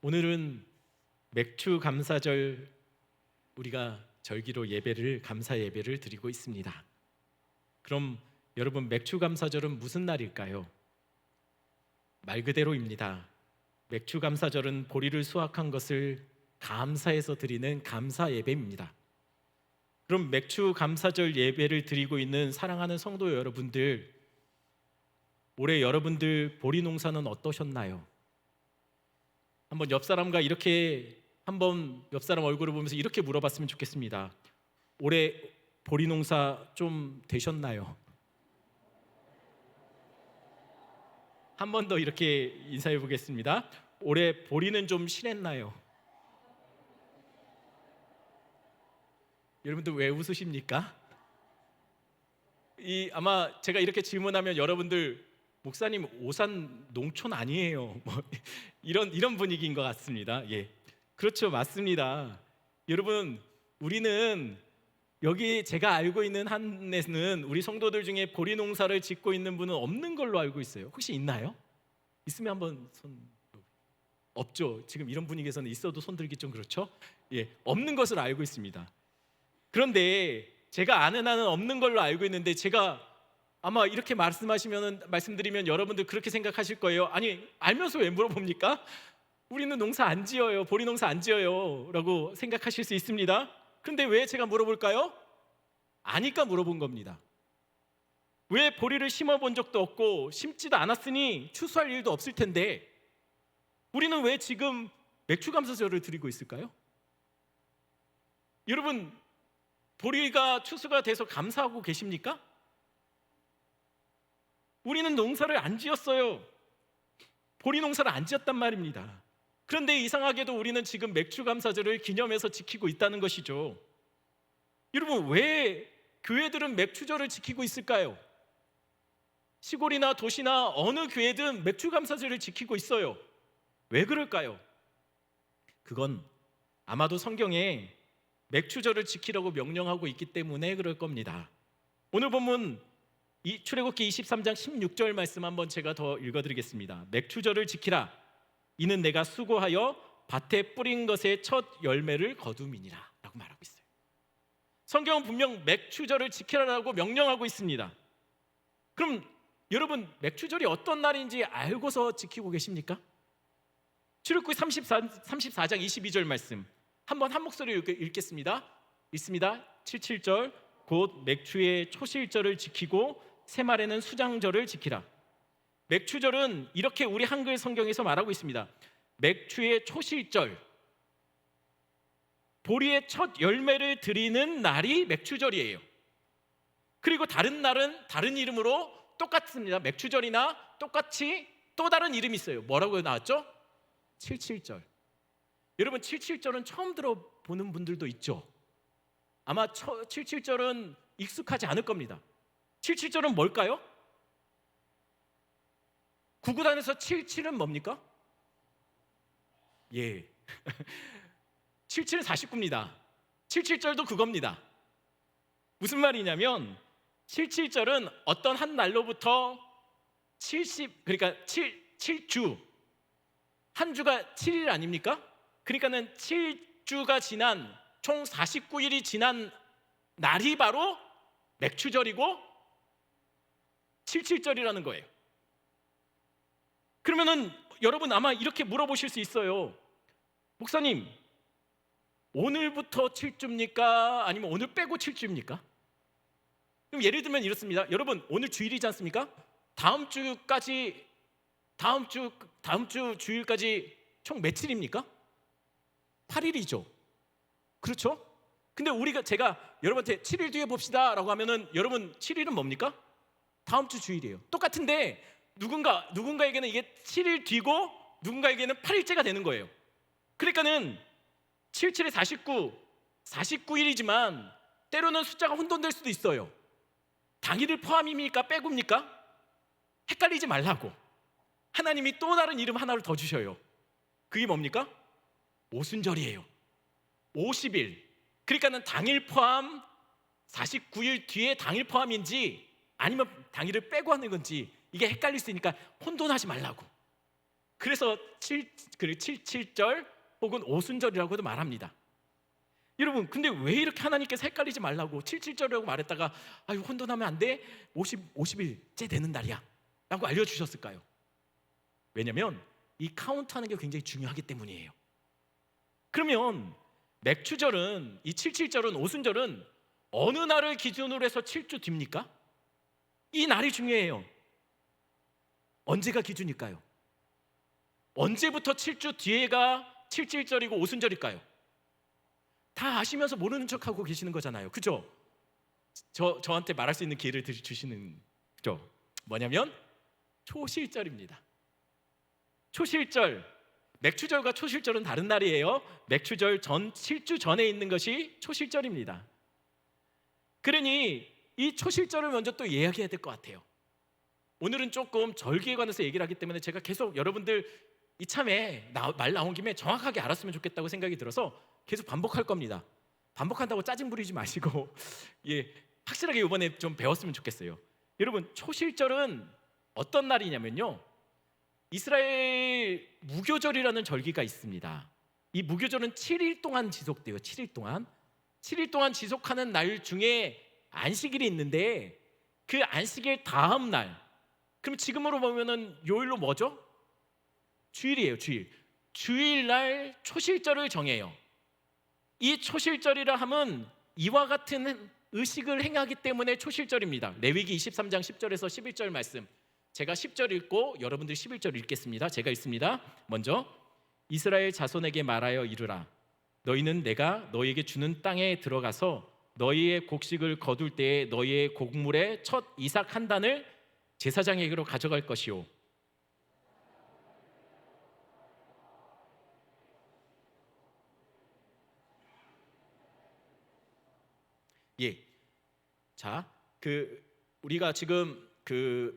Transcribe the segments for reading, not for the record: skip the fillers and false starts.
오늘은 맥주 감사절, 우리가 절기로 감사 예배를 드리고 있습니다. 그럼 여러분, 맥주 감사절은 무슨 날일까요? 말 그대로입니다. 맥주 감사절은 보리를 수확한 것을 감사해서 드리는 감사 예배입니다. 그럼 맥주 감사절 예배를 드리고 있는 사랑하는 성도 여러분들, 올해 여러분들 보리 농사는 어떠셨나요? 한번 옆 사람 얼굴을 보면서 이렇게 물어봤으면 좋겠습니다. 올해 보리 농사 좀 되셨나요? 한 번 더 이렇게 인사해 보겠습니다. 올해 보리는 좀 실했나요? 여러분들 왜 웃으십니까? 아마 제가 이렇게 질문하면 여러분들, 목사님 오산 농촌 아니에요, 이런 분위기인 것 같습니다. 예, 그렇죠, 맞습니다. 여러분, 우리는 여기 제가 알고 있는 한에는 우리 성도들 중에 보리 농사를 짓고 있는 분은 없는 걸로 알고 있어요. 혹시 있나요? 있으면 한번 손. 없죠. 지금 이런 분위기에서는 있어도 손 들기 좀 그렇죠? 예, 없는 것을 알고 있습니다. 그런데 제가 아는 한은 없는 걸로 알고 있는데, 제가 아마 이렇게 말씀드리면 여러분들 그렇게 생각하실 거예요. 아니, 알면서 왜 물어봅니까? 우리는 농사 안 지어요, 보리 농사 안 지어요 라고 생각하실 수 있습니다. 그런데 왜 제가 물어볼까요? 아니까 물어본 겁니다. 왜 보리를 심어본 적도 없고 심지도 않았으니 추수할 일도 없을 텐데 우리는 왜 지금 맥주 감사절을 드리고 있을까요? 여러분, 보리가 추수가 돼서 감사하고 계십니까? 우리는 농사를 안 지었어요. 보리 농사를 안 지었단 말입니다. 그런데 이상하게도 우리는 지금 맥주 감사절을 기념해서 지키고 있다는 것이죠. 여러분, 왜 교회들은 맥주절을 지키고 있을까요? 시골이나 도시나 어느 교회든 맥주 감사절을 지키고 있어요. 왜 그럴까요? 그건 아마도 성경에 맥주절을 지키라고 명령하고 있기 때문에 그럴 겁니다. 오늘 본문 출애굽기 23장 16절 말씀 한번 제가 더 읽어드리겠습니다. 맥주절을 지키라. 이는 내가 수고하여 밭에 뿌린 것의 첫 열매를 거둠이니라 라고 말하고 있어요. 성경은 분명 맥주절을 지키라고 명령하고 있습니다. 그럼 여러분, 맥주절이 어떤 날인지 알고서 지키고 계십니까? 출애굽기 34장 22절 말씀 한번 한 목소리로 읽겠습니다. 있습니다. 77절. 곧 맥주의 초실절을 지키고 새말에는 수장절을 지키라. 맥주절은 이렇게 우리 한글 성경에서 말하고 있습니다. 맥주의 초실절, 보리의 첫 열매를 드리는 날이 맥주절이에요. 그리고 다른 날은 다른 이름으로 똑같습니다. 맥주절이나 똑같이 또 다른 이름이 있어요. 뭐라고 나왔죠? 칠칠절. 여러분, 칠칠절은 처음 들어보는 분들도 있죠. 아마 칠칠절은 익숙하지 않을 겁니다. 칠칠절은 뭘까요? 구구단에서 칠칠은 뭡니까? 예. 77은 49입니다. 칠칠절도 그겁니다. 무슨 말이냐면 77절은 어떤 한 날로부터 그러니까 7주, 한 주가 7일 아닙니까? 그러니까는 7주가 지난 총 49일이 지난 날이 바로 맥주절이고 77절이라는 거예요. 그러면은 여러분 아마 이렇게 물어보실 수 있어요. 목사님, 오늘부터 7주입니까? 아니면 오늘 빼고 7주입니까? 그럼 예를 들면 이렇습니다. 여러분, 오늘 주일이지 않습니까? 다음 주 주일까지 총 며칠입니까? 8일이죠. 그렇죠? 근데 제가 여러분한테 7일 뒤에 봅시다 라고 하면은 여러분, 7일은 뭡니까? 다음 주 주일이에요. 똑같은데 누군가에게는 이게 7일 뒤고 누군가에게는 8일째가 되는 거예요. 그러니까는 77에 49일이지만 때로는 숫자가 혼돈될 수도 있어요. 당일을 포함입니까? 빼고입니까? 헷갈리지 말라고 하나님이 또 다른 이름 하나를 더 주셔요. 그게 뭡니까? 오순절이에요. 50일. 그러니까는 당일 포함, 49일 뒤에 당일 포함인지 아니면 당일을 빼고 하는 건지 이게 헷갈릴 수 있으니까 혼돈하지 말라고. 그래서 7절 혹은 오순절이라고도 말합니다. 여러분, 근데 왜 이렇게 하나님께서 헷갈리지 말라고 7절이라고 말했다가 아유 혼돈하면 안 돼, 50일째 되는 날이야 라고 알려주셨을까요? 왜냐면 이 카운트하는 게 굉장히 중요하기 때문이에요. 그러면 맥추절은, 이 7절은, 오순절은 어느 날을 기준으로 해서 7주 뒤입니까? 이 날이 중요해요. 언제가 기준일까요? 언제부터 7주 뒤에가 7절이고 오순절일까요? 다 아시면서 모르는 척하고 계시는 거잖아요. 그죠? 저한테 말할 수 있는 기회를 주시는 거죠. 뭐냐면 초실절입니다. 초실절, 맥추절과 초실절은 다른 날이에요. 맥추절 전 7주 전에 있는 것이 초실절입니다. 그러니 이 초실절을 먼저 또 이야기해야 될 것 같아요. 오늘은 조금 절기에 관해서 얘기를 하기 때문에 제가 계속 여러분들 이참에 말 나온 김에 정확하게 알았으면 좋겠다고 생각이 들어서 계속 반복할 겁니다. 반복한다고 짜증 부리지 마시고 확실하게 이번에 좀 배웠으면 좋겠어요. 여러분, 초실절은 어떤 날이냐면요, 이스라엘 무교절이라는 절기가 있습니다. 이 무교절은 7일 동안 지속돼요. 7일 동안 지속하는 날 중에 안식일이 있는데, 그 안식일 다음 날, 그럼 지금으로 보면은 요일로 뭐죠? 주일이에요. 주일날 초실절을 정해요. 이 초실절이라 함은 이와 같은 의식을 행하기 때문에 초실절입니다. 레위기 23장 10절에서 11절 말씀, 제가 10절 읽고 여러분들 11절 읽겠습니다. 제가 읽습니다. 먼저, 이스라엘 자손에게 말하여 이르라. 너희는 내가 너희에게 주는 땅에 들어가서 너희의 곡식을 거둘 때에 너희의 곡물의 첫 이삭 한 단을 제사장에게로 가져갈 것이요. 자, 우리가 지금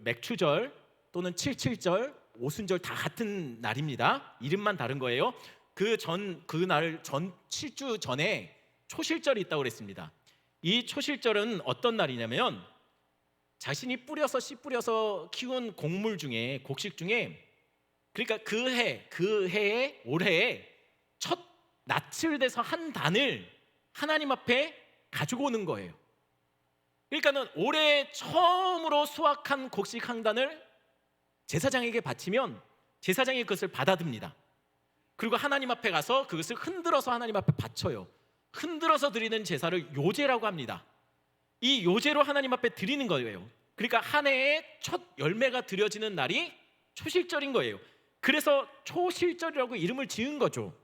맥추절 또는 7절, 오순절 다 같은 날입니다. 이름만 다른 거예요. 그날 전 7주 전에 초실절이 있다고 그랬습니다. 이 초실절은 어떤 날이냐면, 자신이 씨 뿌려서 키운 곡식 중에, 그러니까 그 해에 올해에 첫 낯을 대서 한 단을 하나님 앞에 가지고 오는 거예요. 그러니까는 올해 처음으로 수확한 곡식 한 단을 제사장에게 바치면 제사장이 그것을 받아듭니다. 그리고 하나님 앞에 가서 그것을 흔들어서 하나님 앞에 바쳐요. 흔들어서 드리는 제사를 요제라고 합니다. 이 요제로 하나님 앞에 드리는 거예요. 그러니까 한 해의 첫 열매가 드려지는 날이 초실절인 거예요. 그래서 초실절이라고 이름을 지은 거죠.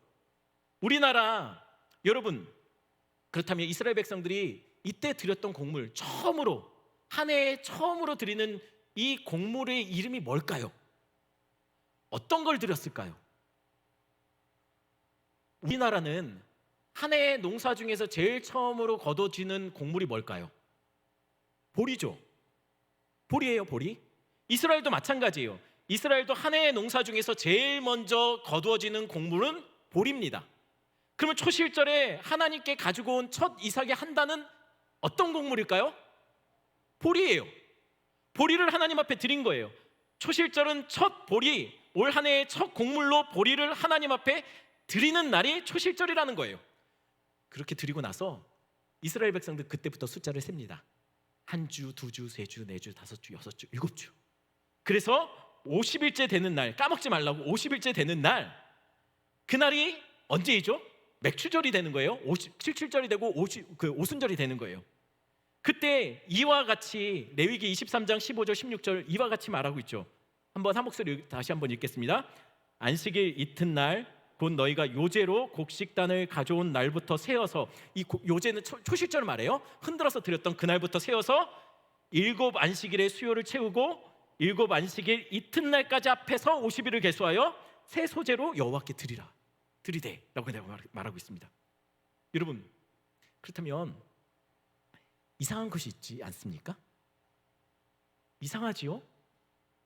우리나라, 여러분, 그렇다면 이스라엘 백성들이 이때 드렸던 곡물, 한 해에 처음으로 드리는 이 곡물의 이름이 뭘까요? 어떤 걸 드렸을까요? 우리나라는 한 해의 농사 중에서 제일 처음으로 거둬지는 곡물이 뭘까요? 보리죠. 보리예요, 보리. 이스라엘도 마찬가지예요. 이스라엘도 한 해의 농사 중에서 제일 먼저 거두어지는 곡물은 보리입니다. 그러면 초실절에 하나님께 가지고 온 첫 이삭의 한 단은 어떤 곡물일까요? 보리예요. 보리를 하나님 앞에 드린 거예요. 초실절은 첫 보리, 올 한 해의 첫 곡물로 보리를 하나님 앞에 드리는 날이 초실절이라는 거예요. 그렇게 드리고 나서 이스라엘 백성들 그때부터 숫자를 셉니다. 한 주, 두 주, 세 주, 네 주, 다섯 주, 여섯 주, 일곱 주. 그래서 50일째 되는 날, 까먹지 말라고, 50일째 되는 날, 그날이 언제이죠? 맥추절이 되는 거예요. 7절이 되고 오순절이 되는 거예요. 그때 이와 같이 레위기 23장 15절 16절 이와 같이 말하고 있죠. 한번 한 목소리 다시 한번 읽겠습니다. 안식일 이튿날 곧 너희가 요제로 곡식단을 가져온 날부터 세어서, 이 요제는 초실절 말이에요. 흔들어서 드렸던 그날부터 세어서 7 안식일의 수요를 채우고 7 안식일 이튿날까지 합해서 50일을 계수하여 새 소재로 여호와께 드리되라고 내가 말하고 있습니다. 여러분, 그렇다면 이상한 것이 있지 않습니까? 이상하지요?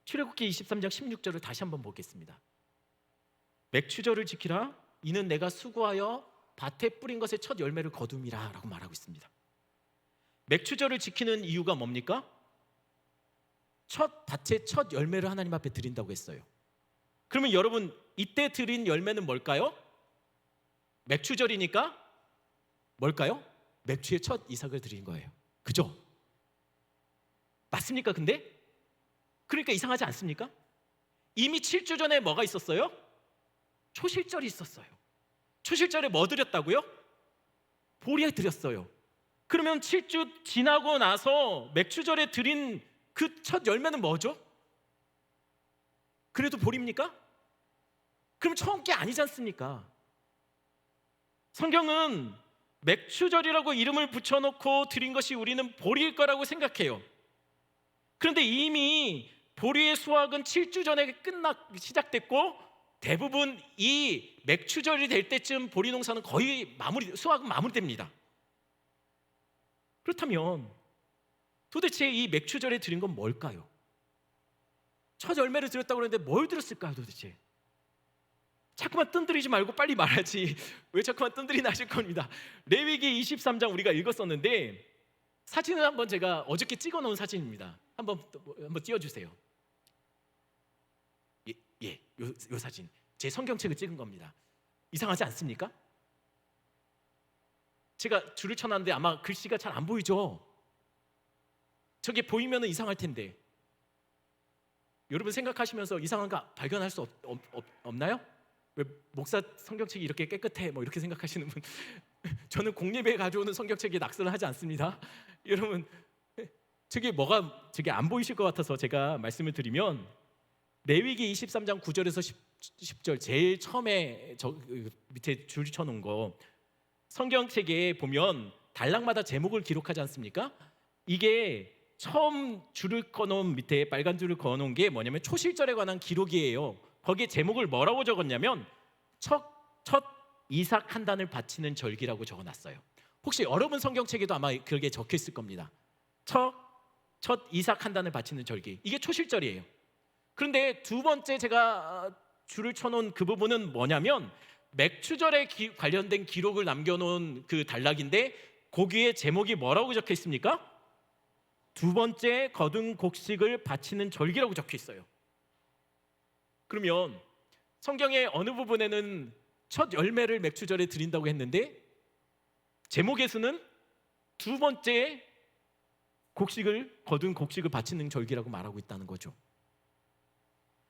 출애굽기 23장 16절을 다시 한번 보겠습니다. 맥추절을 지키라. 이는 내가 수고하여 밭에 뿌린 것의 첫 열매를 거둠이라 라고 말하고 있습니다. 맥추절을 지키는 이유가 뭡니까? 밭의 첫 열매를 하나님 앞에 드린다고 했어요. 그러면 여러분 이때 드린 열매는 뭘까요? 맥추절이니까 뭘까요? 맥추의 첫 이삭을 드린 거예요. 그죠? 맞습니까? 근데? 그러니까 이상하지 않습니까? 이미 7주 전에 뭐가 있었어요? 초실절이 있었어요. 초실절에 뭐 드렸다고요? 보리 드렸어요. 그러면 7주 지나고 나서 맥추절에 드린 그 첫 열매는 뭐죠? 그래도 보리입니까? 그럼 처음 게 아니지 않습니까? 성경은 맥추절이라고 이름을 붙여놓고 드린 것이 우리는 보리일 거라고 생각해요. 그런데 이미 보리의 수확은 7주 전에 시작됐고 대부분 이 맥추절이 될 때쯤 보리 농사는 거의 수확은 마무리됩니다. 그렇다면 도대체 이 맥추절에 드린 건 뭘까요? 첫 열매를 드렸다고 그러는데 뭘 드렸을까요 도대체? 자꾸만 뜬들이지 말고 빨리 말하지 왜 자꾸만 뜬들이나 하실 겁니다. 레위기 23장 우리가 읽었었는데 사진을 한번 제가 어저께 찍어 놓은 사진입니다. 한번 띄워주세요. 요 사진 제 성경책을 찍은 겁니다. 이상하지 않습니까? 제가 줄을 쳐놨는데 아마 글씨가 잘 안 보이죠? 저게 보이면 이상할 텐데 여러분 생각하시면서 이상한 거 발견할 수 없나요? 왜 목사 성경책이 이렇게 깨끗해 뭐 이렇게 생각하시는 분 저는 공예배에 가져오는 성경책에 낙서를 하지 않습니다. 여러분 저게 안 보이실 것 같아서 제가 말씀을 드리면 레위기 23장 9절에서 10절 제일 처음에 밑에 줄 쳐놓은 거 성경책에 보면 단락마다 제목을 기록하지 않습니까? 이게 처음 줄을 꺼놓은 밑에 빨간 줄을 그어놓은 게 뭐냐면 초실절에 관한 기록이에요. 거기에 제목을 뭐라고 적었냐면 첫 이삭 한 단을 바치는 절기라고 적어놨어요. 혹시 여러분 성경책에도 아마 그게 적혀 있을 겁니다. 첫 이삭 한 단을 바치는 절기, 이게 초실절이에요. 그런데 두 번째 제가 줄을 쳐놓은 그 부분은 뭐냐면 맥추절에 관련된 기록을 남겨놓은 그 단락인데 거기에 제목이 뭐라고 적혀 있습니까? 두 번째 거둔 곡식을 바치는 절기라고 적혀 있어요. 그러면 성경의 어느 부분에는 첫 열매를 맥추절에 드린다고 했는데 제목에서는 두 번째 거둔 곡식을 바치는 절기라고 말하고 있다는 거죠.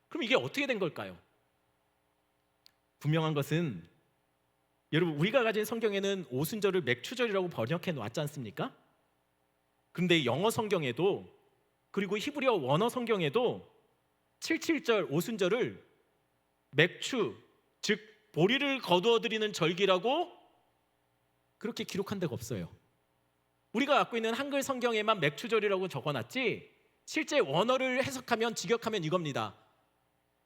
그럼 이게 어떻게 된 걸까요? 분명한 것은 여러분 우리가 가진 성경에는 오순절을 맥추절이라고 번역해 놓았지 않습니까? 그런데 영어 성경에도 그리고 히브리어 원어 성경에도 77절 오순절을 맥추 즉 보리를 거두어 드리는 절기라고 그렇게 기록한 데가 없어요. 우리가 갖고 있는 한글 성경에만 맥추절이라고 적어놨지 실제 원어를 해석하면 직역하면 이겁니다.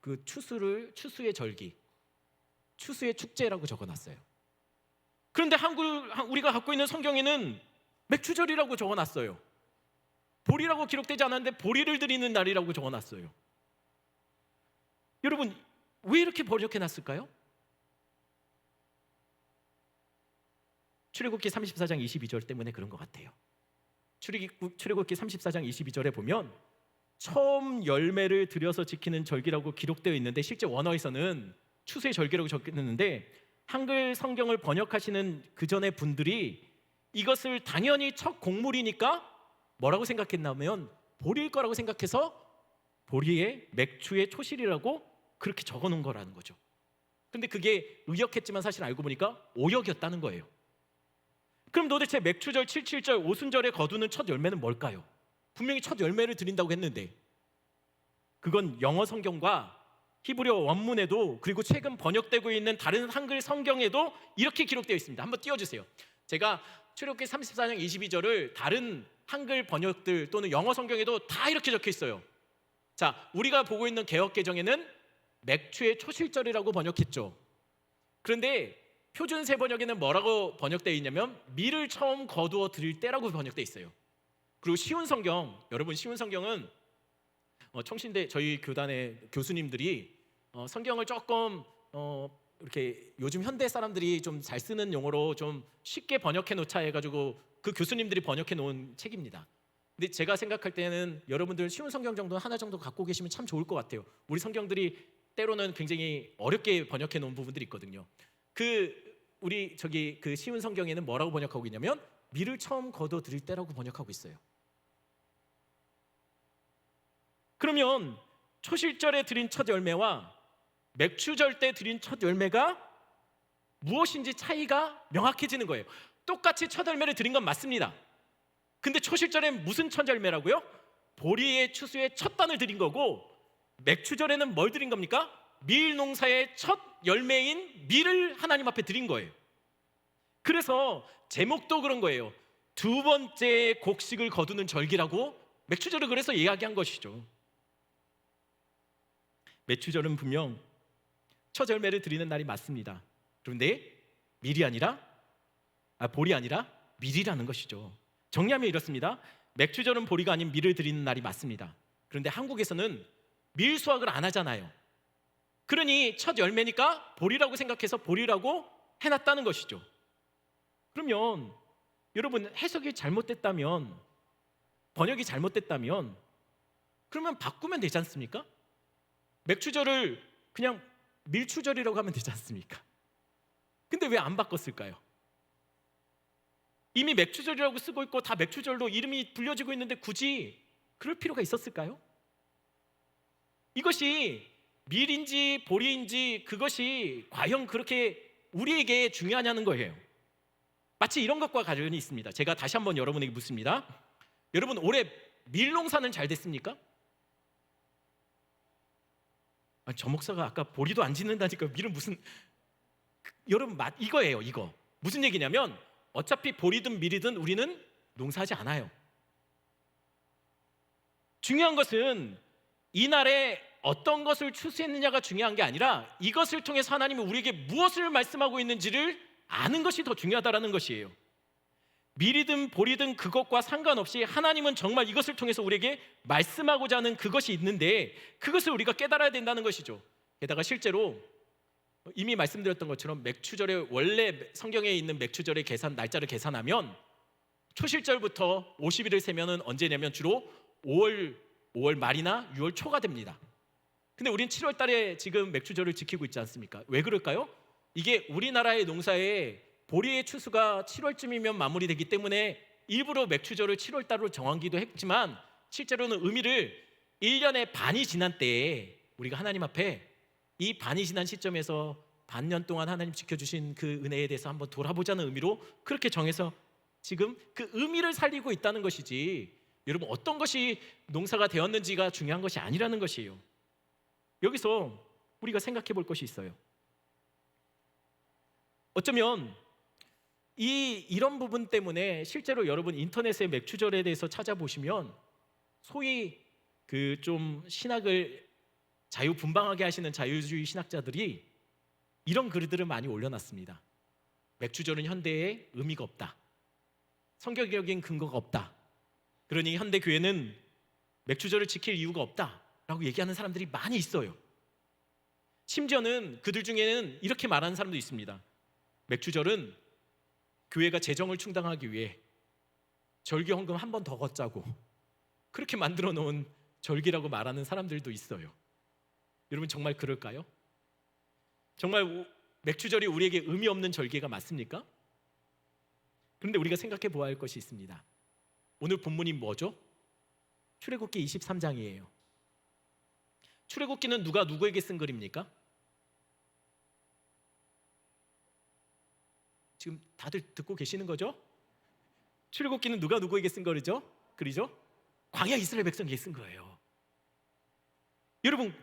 그 추수의 절기, 추수의 축제라고 적어놨어요. 그런데 우리가 갖고 있는 성경에는 맥추절이라고 적어놨어요. 보리라고 기록되지 않았는데 보리를 드리는 날이라고 적어놨어요. 여러분 왜 이렇게 번역해놨을까요? 출애굽기 34장 22절 때문에 그런 것 같아요. 출애굽기 34장 22절에 보면 처음 열매를 들여서 지키는 절기라고 기록되어 있는데 실제 원어에서는 추수의 절기라고 적혔는데 한글 성경을 번역하시는 그 전에 분들이 이것을 당연히 첫 곡물이니까 뭐라고 생각했냐면 보리일 거라고 생각해서 보리의 맥추의 초실이라고 그렇게 적어놓은 거라는 거죠. 근데 그게 의역했지만 사실 알고 보니까 오역이었다는 거예요. 그럼 도대체 맥추절, 77절, 오순절에 거두는 첫 열매는 뭘까요? 분명히 첫 열매를 드린다고 했는데 그건 영어 성경과 히브리어 원문에도 그리고 최근 번역되고 있는 다른 한글 성경에도 이렇게 기록되어 있습니다. 한번 띄워주세요. 제가 출애굽기 34장 22절을 다른 한글 번역들 또는 영어 성경에도 다 이렇게 적혀 있어요. 자, 우리가 보고 있는 개역개정에는 맥추의 초실절이라고 번역했죠. 그런데 표준세 번역에는 뭐라고 번역되어 있냐면 밀을 처음 거두어 드릴 때라고 번역되어 있어요. 그리고 쉬운 성경, 여러분 쉬운 성경은 청신대 저희 교단의 교수님들이 성경을 조금 이렇게 요즘 현대 사람들이 좀 잘 쓰는 용어로 좀 쉽게 번역해 놓자 해가지고 그 교수님들이 번역해 놓은 책입니다. 근데 제가 생각할 때는 여러분들 쉬운 성경 정도 하나 정도 갖고 계시면 참 좋을 것 같아요. 우리 성경들이 때로는 굉장히 어렵게 번역해 놓은 부분들이 있거든요. 우리 그 쉬운 성경에는 뭐라고 번역하고 있냐면 밀을 처음 거둬 들일 때라고 번역하고 있어요. 그러면 초실절에 드린 첫 열매와 맥추절 때 드린 첫 열매가 무엇인지 차이가 명확해지는 거예요. 똑같이 첫 열매를 드린 건 맞습니다. 근데 초실절엔 무슨 첫 열매라고요? 보리의 추수의 첫 단을 드린 거고, 맥추절에는 뭘 드린 겁니까? 밀 농사의 첫 열매인 밀을 하나님 앞에 드린 거예요. 그래서 제목도 그런 거예요. 두 번째 곡식을 거두는 절기라고 맥추절을 그래서 이야기한 것이죠. 맥추절은 분명 첫 열매를 드리는 날이 맞습니다. 그런데 볼이 아니라 밀이라는 것이죠. 정리하면 이렇습니다. 맥추절은 보리가 아닌 밀을 드리는 날이 맞습니다. 그런데 한국에서는 밀 수확을 안 하잖아요. 그러니 첫 열매니까 보리라고 생각해서 보리라고 해놨다는 것이죠. 그러면 여러분, 해석이 잘못됐다면, 번역이 잘못됐다면 그러면 바꾸면 되지 않습니까? 맥추절을 그냥 밀추절이라고 하면 되지 않습니까? 근데 왜 안 바꿨을까요? 이미 맥추절이라고 쓰고 있고 다 맥추절로 이름이 불려지고 있는데 굳이 그럴 필요가 있었을까요? 이것이 밀인지 보리인지 그것이 과연 그렇게 우리에게 중요하냐는 거예요. 마치 이런 것과 관련이 있습니다. 제가 다시 한번 여러분에게 묻습니다. 여러분, 올해 밀 농사는 잘 됐습니까? 저 목사가 아까 보리도 안 짓는다니까 밀은 무슨... 여러분, 이거예요. 이거 무슨 얘기냐면 어차피 보리든 밀이든 우리는 농사하지 않아요. 중요한 것은 이날에 어떤 것을 추수했느냐가 중요한 게 아니라 이것을 통해서 하나님은 우리에게 무엇을 말씀하고 있는지를 아는 것이 더 중요하다는 것이에요. 밀이든 보리든 그것과 상관없이 하나님은 정말 이것을 통해서 우리에게 말씀하고자 하는 그것이 있는데 그것을 우리가 깨달아야 된다는 것이죠. 게다가 실제로 이미 말씀드렸던 것처럼 맥추절의 원래 성경에 있는 맥추절의 날짜를 계산하면 초실절부터 50일을 세면은 언제냐면 주로 5월 말이나 6월 초가 됩니다. 근데 우린 7월 달에 지금 맥추절을 지키고 있지 않습니까? 왜 그럴까요? 이게 우리나라의 농사에 보리의 추수가 7월쯤이면 마무리되기 때문에 일부러 맥추절을 7월 달로 정하기도 했지만 실제로는 의미를 1년의 반이 지난 때에 우리가 하나님 앞에 이 반이 지난 시점에서 반년 동안 하나님 지켜주신 그 은혜에 대해서 한번 돌아보자는 의미로 그렇게 정해서 지금 그 의미를 살리고 있다는 것이지, 여러분, 어떤 것이 농사가 되었는지가 중요한 것이 아니라는 것이에요. 여기서 우리가 생각해 볼 것이 있어요. 어쩌면 이런 부분 때문에 실제로 여러분 인터넷에 맥추절에 대해서 찾아보시면 소위 그 좀 신학을 자유분방하게 하시는 자유주의 신학자들이 이런 글들을 많이 올려놨습니다. 맥추절은 현대에 의미가 없다, 성경적인 근거가 없다, 그러니 현대 교회는 맥추절을 지킬 이유가 없다라고 얘기하는 사람들이 많이 있어요. 심지어는 그들 중에는 이렇게 말하는 사람도 있습니다. 맥추절은 교회가 재정을 충당하기 위해 절기 헌금 한 번 더 걷자고 그렇게 만들어 놓은 절기라고 말하는 사람들도 있어요. 여러분, 정말 그럴까요? 정말 맥추절이 우리에게 의미 없는 절기가 맞습니까? 그런데 우리가 생각해 보아야 할 것이 있습니다. 오늘 본문이 뭐죠? 출애굽기 23장이에요. 출애굽기는 누가 누구에게 쓴 글입니까? 지금 다들 듣고 계시는 거죠? 출애굽기는 누가 누구에게 쓴 글이죠? 광야 이스라엘 백성에게 쓴 거예요. 여러분,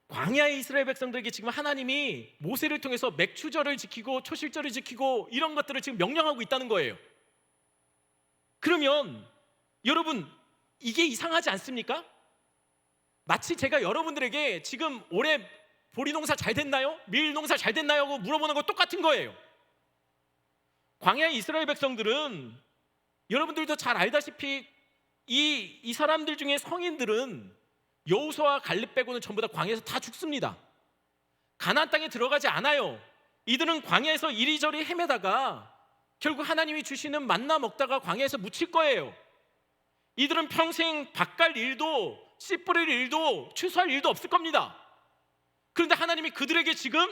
광야의 이스라엘 백성들에게 지금 하나님이 모세를 통해서 맥추절을 지키고 초실절을 지키고 이런 것들을 지금 명령하고 있다는 거예요. 그러면 여러분, 이게 이상하지 않습니까? 마치 제가 여러분들에게 지금 올해 보리 농사 잘 됐나요? 밀 농사 잘 됐나요? 하고 물어보는 거 똑같은 거예요. 광야의 이스라엘 백성들은 여러분들도 잘 알다시피 이 사람들 중에 성인들은 여호수아와 갈렙 빼고는 전부 다 광야에서 다 죽습니다. 가나안 땅에 들어가지 않아요. 이들은 광야에서 이리저리 헤매다가 결국 하나님이 주시는 만나 먹다가 광야에서 묻힐 거예요. 이들은 평생 밭갈 일도 씨 뿌릴 일도 추수할 일도 없을 겁니다. 그런데 하나님이 그들에게 지금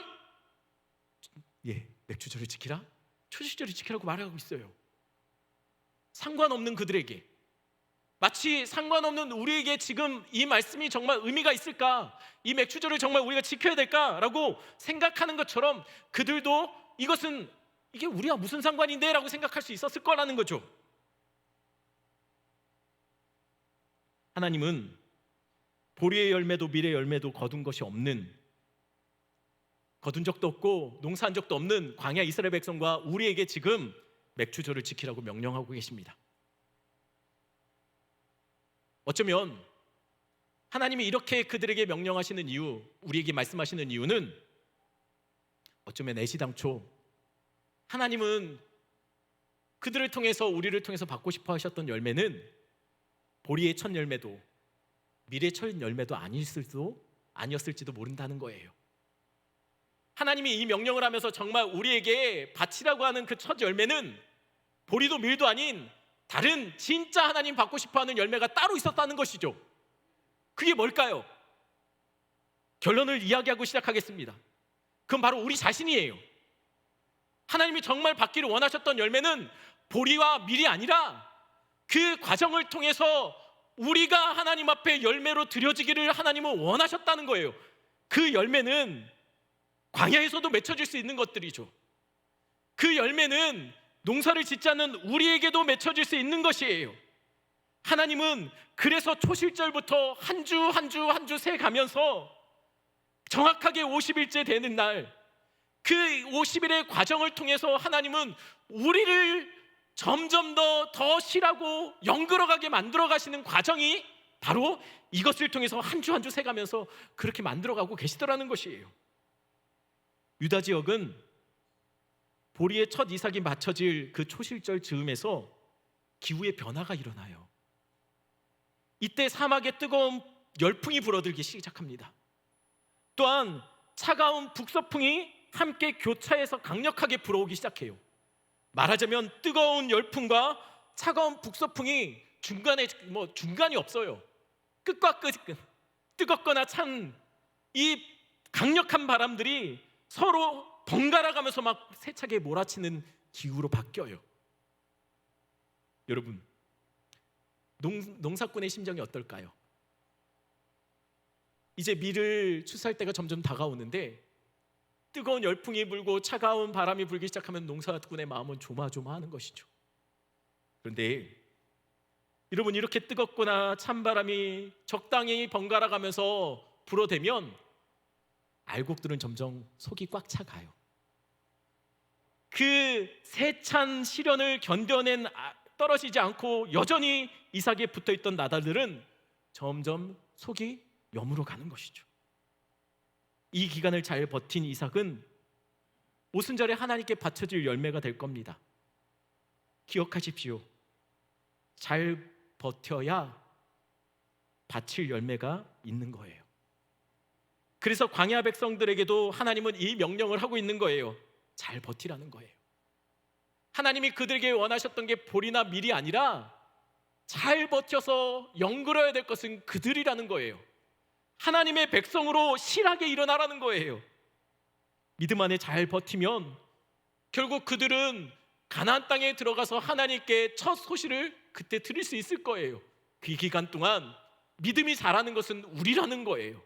맥주절을 지키라, 초실절을 지키라고 말하고 있어요. 상관없는 그들에게, 마치 상관없는 우리에게 지금 이 말씀이 정말 의미가 있을까, 이 맥주절을 정말 우리가 지켜야 될까라고 생각하는 것처럼 그들도 이게 우리와 무슨 상관인데? 라고 생각할 수 있었을 거라는 거죠. 하나님은 보리의 열매도 밀의 열매도 거둔 것이 없는, 거둔 적도 없고 농사한 적도 없는 광야 이스라엘 백성과 우리에게 지금 맥주절을 지키라고 명령하고 계십니다. 어쩌면 하나님이 이렇게 그들에게 명령하시는 이유, 우리에게 말씀하시는 이유는 어쩌면 애시당초 하나님은 그들을 통해서, 우리를 통해서 받고 싶어 하셨던 열매는 보리의 첫 열매도 밀의 첫 열매도 아니었을지도 모른다는 거예요. 하나님이 이 명령을 하면서 정말 우리에게 바치라고 하는 그 첫 열매는 보리도 밀도 아닌 다른 진짜 하나님 받고 싶어하는 열매가 따로 있었다는 것이죠. 그게 뭘까요? 결론을 이야기하고 시작하겠습니다. 그건 바로 우리 자신이에요. 하나님이 정말 받기를 원하셨던 열매는 보리와 밀이 아니라 그 과정을 통해서 우리가 하나님 앞에 열매로 드려지기를 하나님은 원하셨다는 거예요. 그 열매는 광야에서도 맺혀질 수 있는 것들이죠. 그 열매는 농사를 짓지 않는 우리에게도 맺혀질 수 있는 것이에요. 하나님은 그래서 초실절부터 한 주 한 주 한 주 세 가면서 정확하게 50일째 되는 날, 그 50일의 과정을 통해서 하나님은 우리를 점점 더 실하고 영그러가게 만들어 가시는 과정이 바로 이것을 통해서 한 주 한 주 세가면서 그렇게 만들어가고 계시더라는 것이에요. 유다 지역은 보리의 첫 이삭이 맞춰질 그 초실절 즈음에서 기후의 변화가 일어나요. 이때 사막에 뜨거운 열풍이 불어들기 시작합니다. 또한 차가운 북서풍이 함께 교차해서 강력하게 불어오기 시작해요. 말하자면 뜨거운 열풍과 차가운 북서풍이 중간이 없어요. 끝과 끝, 뜨겁거나 찬 이 강력한 바람들이 서로 번갈아 가면서 막 세차게 몰아치는 기후로 바뀌어요. 여러분, 농사꾼의 심정이 어떨까요? 이제 밀을 추수할 때가 점점 다가오는데 뜨거운 열풍이 불고 차가운 바람이 불기 시작하면 농사꾼의 마음은 조마조마하는 것이죠. 그런데 여러분, 이렇게 뜨겁거나 찬 바람이 적당히 번갈아 가면서 불어대면 알곡들은 점점 속이 꽉 차가요. 그 세찬 시련을 견뎌낸 떨어지지 않고 여전히 이삭에 붙어있던 나달들은 점점 속이 여물어 가는 것이죠. 이 기간을 잘 버틴 이삭은 오순절에 하나님께 바쳐질 열매가 될 겁니다. 기억하십시오. 잘 버텨야 바칠 열매가 있는 거예요. 그래서 광야 백성들에게도 하나님은 이 명령을 하고 있는 거예요. 잘 버티라는 거예요. 하나님이 그들에게 원하셨던 게 보리나 밀이 아니라 잘 버텨서 영그러야 될 것은 그들이라는 거예요. 하나님의 백성으로 실하게 일어나라는 거예요. 믿음 안에 잘 버티면 결국 그들은 가나안 땅에 들어가서 하나님께 첫 소식을 그때 드릴 수 있을 거예요. 그 기간 동안 믿음이 자라는 것은 우리라는 거예요.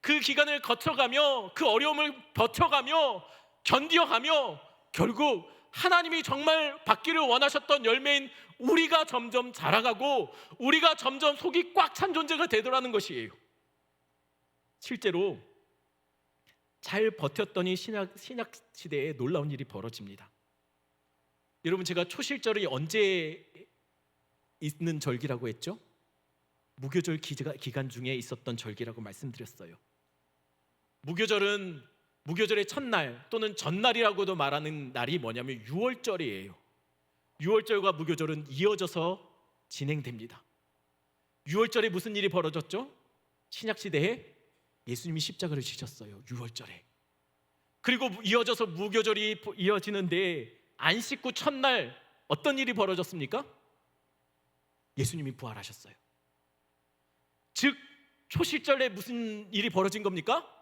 그 기간을 거쳐가며 그 어려움을 버텨가며 견뎌가며 결국 하나님이 정말 받기를 원하셨던 열매인 우리가 점점 자라가고 우리가 점점 속이 꽉 찬 존재가 되더라는 것이에요. 실제로 잘 버텼더니 신약 시대에 놀라운 일이 벌어집니다. 여러분, 제가 초실절이 언제 있는 절기라고 했죠? 무교절 기간 중에 있었던 절기라고 말씀드렸어요. 무교절의 첫날 또는 전날이라고도 말하는 날이 뭐냐면 6월절이에요. 6월절과 무교절은 이어져서 진행됩니다. 6월절에 무슨 일이 벌어졌죠? 신약시대에 예수님이 십자가를 지셨어요. 6월절에. 그리고 이어져서 무교절이 이어지는데 안식구 첫날 어떤 일이 벌어졌습니까? 예수님이 부활하셨어요. 즉 초실절에 무슨 일이 벌어진 겁니까?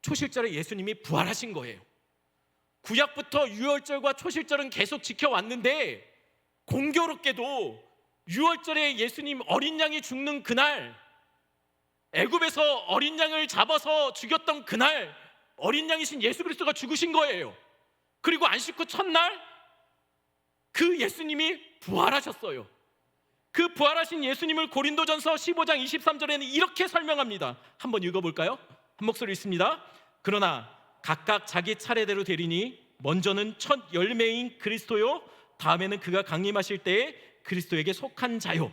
초실절에 예수님이 부활하신 거예요. 구약부터 유월절과 초실절은 계속 지켜왔는데 공교롭게도 유월절에 예수님 어린 양이 죽는 그날, 애굽에서 어린 양을 잡아서 죽였던 그날 어린 양이신 예수 그리스도가 죽으신 거예요. 그리고 안식 후 첫날 그 예수님이 부활하셨어요. 그 부활하신 예수님을 고린도전서 15장 23절에는 이렇게 설명합니다. 한번 읽어볼까요? 한 목소리 있습니다. 그러나 각각 자기 차례대로 되리니 먼저는 첫 열매인 그리스도요, 다음에는 그가 강림하실 때에 그리스도에게 속한 자요.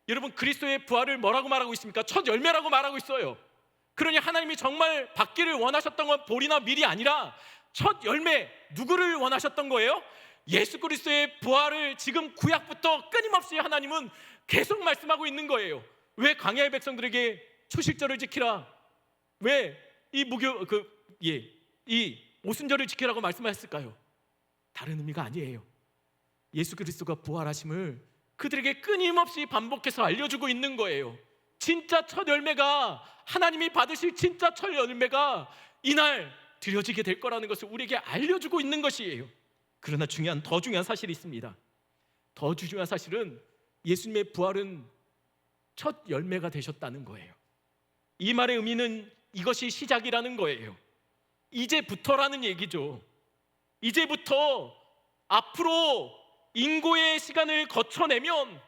여러분, 그리스도의 부활을 뭐라고 말하고 있습니까? 첫 열매라고 말하고 있어요. 그러니 하나님이 정말 받기를 원하셨던 건 볼이나 밀이 아니라 첫 열매, 누구를 원하셨던 거예요? 예수 그리스도의 부활을 지금 구약부터 끊임없이 하나님은 계속 말씀하고 있는 거예요. 왜 광야의 백성들에게 초실절을 지키라, 왜 이 오순절을 지키라고 말씀하셨을까요? 다른 의미가 아니에요. 예수 그리스도가 부활하심을 그들에게 끊임없이 반복해서 알려주고 있는 거예요. 진짜 첫 열매가, 하나님이 받으실 진짜 첫 열매가 이날 드려지게 될 거라는 것을 우리에게 알려주고 있는 것이에요. 그러나 더 중요한 사실이 있습니다. 더 중요한 사실은 예수님의 부활은 첫 열매가 되셨다는 거예요. 이 말의 의미는 이것이 시작이라는 거예요. 이제부터라는 얘기죠. 이제부터 앞으로 인고의 시간을 거쳐내면,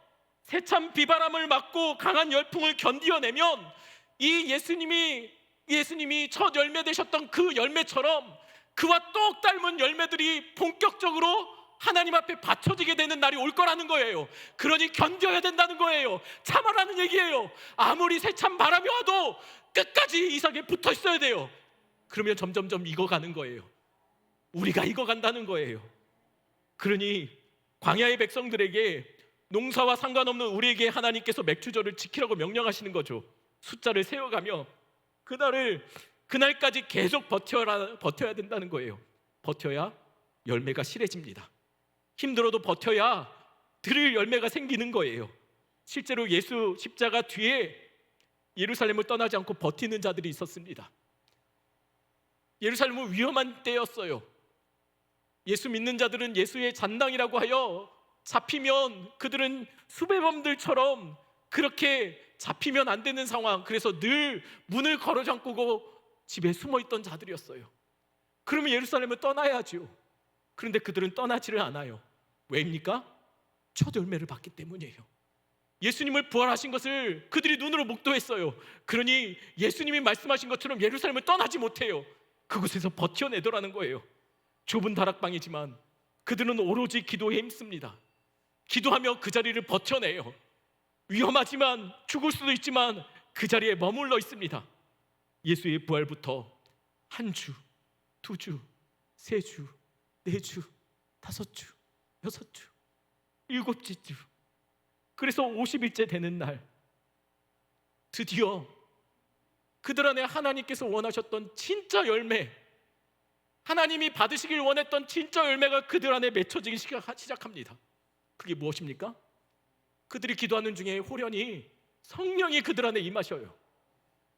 세찬 비바람을 맞고 강한 열풍을 견디어내면 이 예수님이 첫 열매 되셨던 그 열매처럼 그와 똑 닮은 열매들이 본격적으로 하나님 앞에 바쳐지게 되는 날이 올 거라는 거예요. 그러니 견뎌야 된다는 거예요. 참아라는 얘기예요. 아무리 세찬 바람이 와도 끝까지 이삭에 붙어 있어야 돼요. 그러면 점점점 익어가는 거예요. 우리가 익어간다는 거예요. 그러니 광야의 백성들에게, 농사와 상관없는 우리에게 하나님께서 맥추절을 지키라고 명령하시는 거죠. 숫자를 세워가며 그날까지 계속 버텨야 된다는 거예요. 버텨야 열매가 실해집니다. 힘들어도 버텨야 들을 열매가 생기는 거예요. 실제로 예수 십자가 뒤에 예루살렘을 떠나지 않고 버티는 자들이 있었습니다. 예루살렘은 위험한 때였어요. 예수 믿는 자들은 예수의 잔당이라고 하여 잡히면 그들은 수배범들처럼 그렇게 잡히면 안 되는 상황, 그래서 늘 문을 걸어 잠그고 집에 숨어 있던 자들이었어요. 그러면 예루살렘을 떠나야죠. 그런데 그들은 떠나지를 않아요. 왜입니까? 첫 열매를 받기 때문이에요. 예수님을 부활하신 것을 그들이 눈으로 목도했어요. 그러니 예수님이 말씀하신 것처럼 예루살렘을 떠나지 못해요. 그곳에서 버텨내더라는 거예요. 좁은 다락방이지만 그들은 오로지 기도에 힘씁니다. 기도하며 그 자리를 버텨내요. 위험하지만, 죽을 수도 있지만 그 자리에 머물러 있습니다. 예수의 부활부터 한 주, 두 주, 세 주, 네 주, 다섯 주, 여섯 주, 일곱째 주, 그래서 50일째 되는 날 드디어 그들 안에 하나님께서 원하셨던 진짜 열매, 하나님이 받으시길 원했던 진짜 열매가 그들 안에 맺혀지기 시작합니다. 그게 무엇입니까? 그들이 기도하는 중에 호련히 성령이 그들 안에 임하셔요.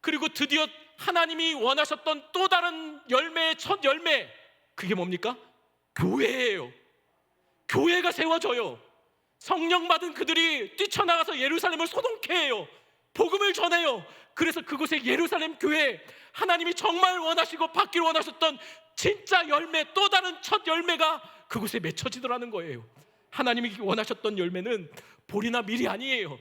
그리고 드디어 하나님이 원하셨던 또 다른 열매의 첫 열매, 그게 뭡니까? 교회예요. 교회가 세워져요. 성령 받은 그들이 뛰쳐나가서 예루살렘을 소동케 해요. 복음을 전해요. 그래서 그곳에 예루살렘 교회, 하나님이 정말 원하시고 받길 원하셨던 진짜 열매, 또 다른 첫 열매가 그곳에 맺혀지더라는 거예요. 하나님이 원하셨던 열매는 볼이나 밀이 아니에요.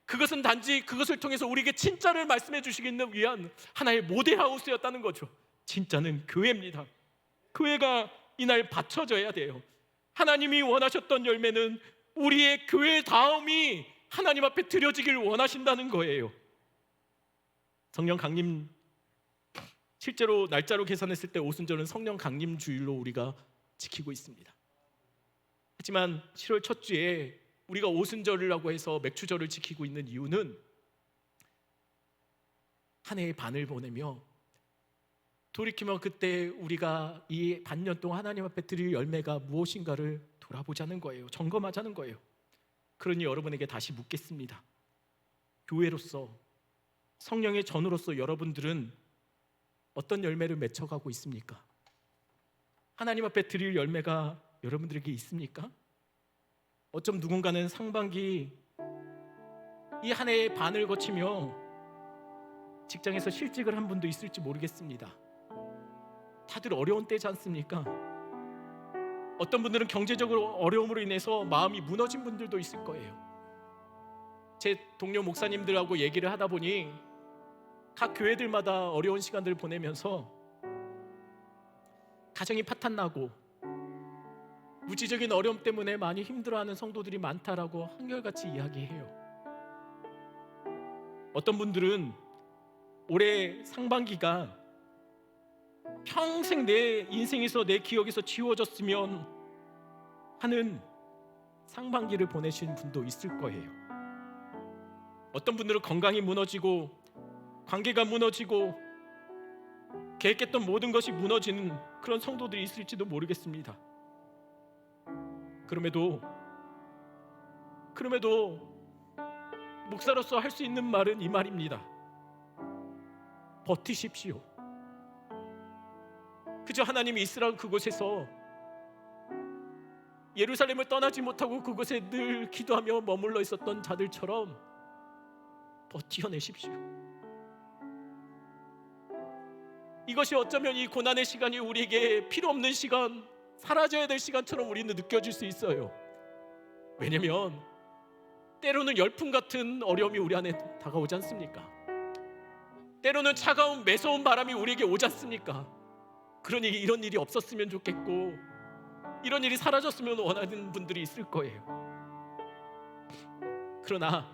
그것은 단지 그것을 통해서 우리에게 진짜를 말씀해 주시기 위한 하나의 모델하우스였다는 거죠. 진짜는 교회입니다. 교회가 이날 바쳐져야 돼요. 하나님이 원하셨던 열매는 우리의 교회 다음이 하나님 앞에 드려지길 원하신다는 거예요. 성령 강림, 실제로 날짜로 계산했을 때 오순절은 성령 강림 주일로 우리가 지키고 있습니다. 하지만 7월 첫 주에 우리가 오순절이라고 해서 맥추절을 지키고 있는 이유는 한 해의 반을 보내며 돌이키면 그때 우리가 이 반년 동안 하나님 앞에 드릴 열매가 무엇인가를 돌아보자는 거예요. 점검하자는 거예요. 그러니 여러분에게 다시 묻겠습니다. 교회로서, 성령의 전우로서 여러분들은 어떤 열매를 맺혀가고 있습니까? 하나님 앞에 드릴 열매가 여러분들에게 있습니까? 어쩜 누군가는 상반기 이 한 해의 반을 거치며 직장에서 실직을 한 분도 있을지 모르겠습니다. 다들 어려운 때지 않습니까? 어떤 분들은 경제적으로 어려움으로 인해서 마음이 무너진 분들도 있을 거예요. 제 동료 목사님들하고 얘기를 하다 보니 각 교회들마다 어려운 시간들을 보내면서 가정이 파탄나고 물질적인 어려움 때문에 많이 힘들어하는 성도들이 많다라고 한결같이 이야기해요. 어떤 분들은 올해 상반기가 평생 내 인생에서 내 기억에서 지워졌으면 하는 상반기를 보내신 분도 있을 거예요. 어떤 분들은 건강이 무너지고 관계가 무너지고 계획했던 모든 것이 무너지는 그런 성도들이 있을지도 모르겠습니다. 그럼에도 목사로서 할 수 있는 말은 이 말입니다. 버티십시오. 그저 하나님이 이스라엘 그곳에서 예루살렘을 떠나지 못하고 그곳에 늘 기도하며 머물러 있었던 자들처럼 버텨내십시오. 이것이 어쩌면 이 고난의 시간이 우리에게 필요 없는 시간, 사라져야 될 시간처럼 우리는 느껴질 수 있어요. 왜냐면 때로는 열풍 같은 어려움이 우리 안에 다가오지 않습니까? 때로는 차가운 매서운 바람이 우리에게 오지 않습니까? 그러니 이런 일이 없었으면 좋겠고 이런 일이 사라졌으면 원하는 분들이 있을 거예요. 그러나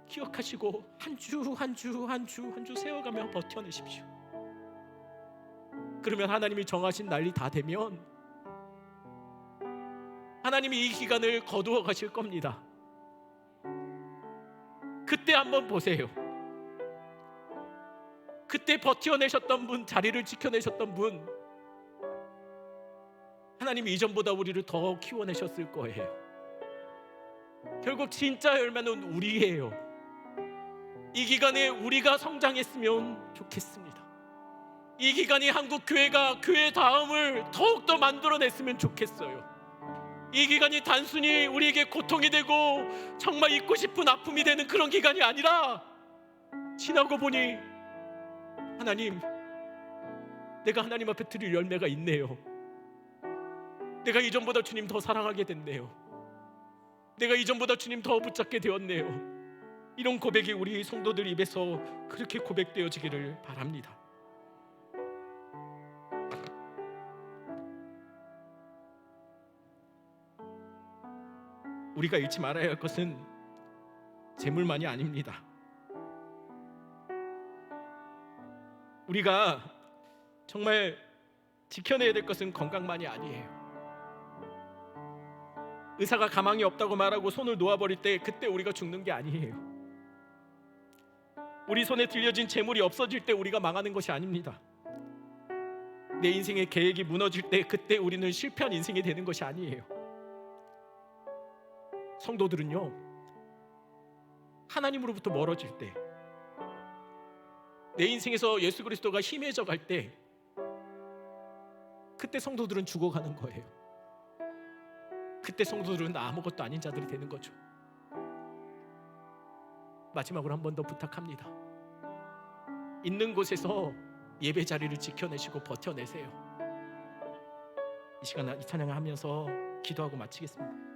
기억하시고 한 주 세워가며 버텨내십시오. 그러면 하나님이 정하신 날이 다 되면 하나님이 이 기간을 거두어 가실 겁니다. 그때 한번 보세요. 그때 버텨내셨던 분, 자리를 지켜내셨던 분, 하나님이 이전보다 우리를 더 키워내셨을 거예요. 결국 진짜 열매는 우리예요. 이 기간에 우리가 성장했으면 좋겠습니다. 이 기간이 한국 교회가 교회 다음을 더욱더 만들어냈으면 좋겠어요. 이 기간이 단순히 우리에게 고통이 되고 정말 잊고 싶은 아픔이 되는 그런 기간이 아니라 지나고 보니 하나님, 내가 하나님 앞에 드릴 열매가 있네요. 내가 이전보다 주님 더 사랑하게 됐네요. 내가 이전보다 주님 더 붙잡게 되었네요. 이런 고백이 우리 성도들 입에서 그렇게 고백되어지기를 바랍니다. 우리가 잃지 말아야 할 것은 재물만이 아닙니다. 우리가 정말 지켜내야 될 것은 건강만이 아니에요. 의사가 가망이 없다고 말하고 손을 놓아버릴 때 그때 우리가 죽는 게 아니에요. 우리 손에 들려진 재물이 없어질 때 우리가 망하는 것이 아닙니다. 내 인생의 계획이 무너질 때 그때 우리는 실패한 인생이 되는 것이 아니에요. 성도들은요, 하나님으로부터 멀어질 때, 내 인생에서 예수 그리스도가 희미해져 갈 때, 그때 성도들은 죽어가는 거예요. 그때 성도들은 아무것도 아닌 자들이 되는 거죠. 마지막으로 한 번 더 부탁합니다. 있는 곳에서 예배 자리를 지켜내시고 버텨내세요. 이 시간 이 찬양을 하면서 기도하고 마치겠습니다.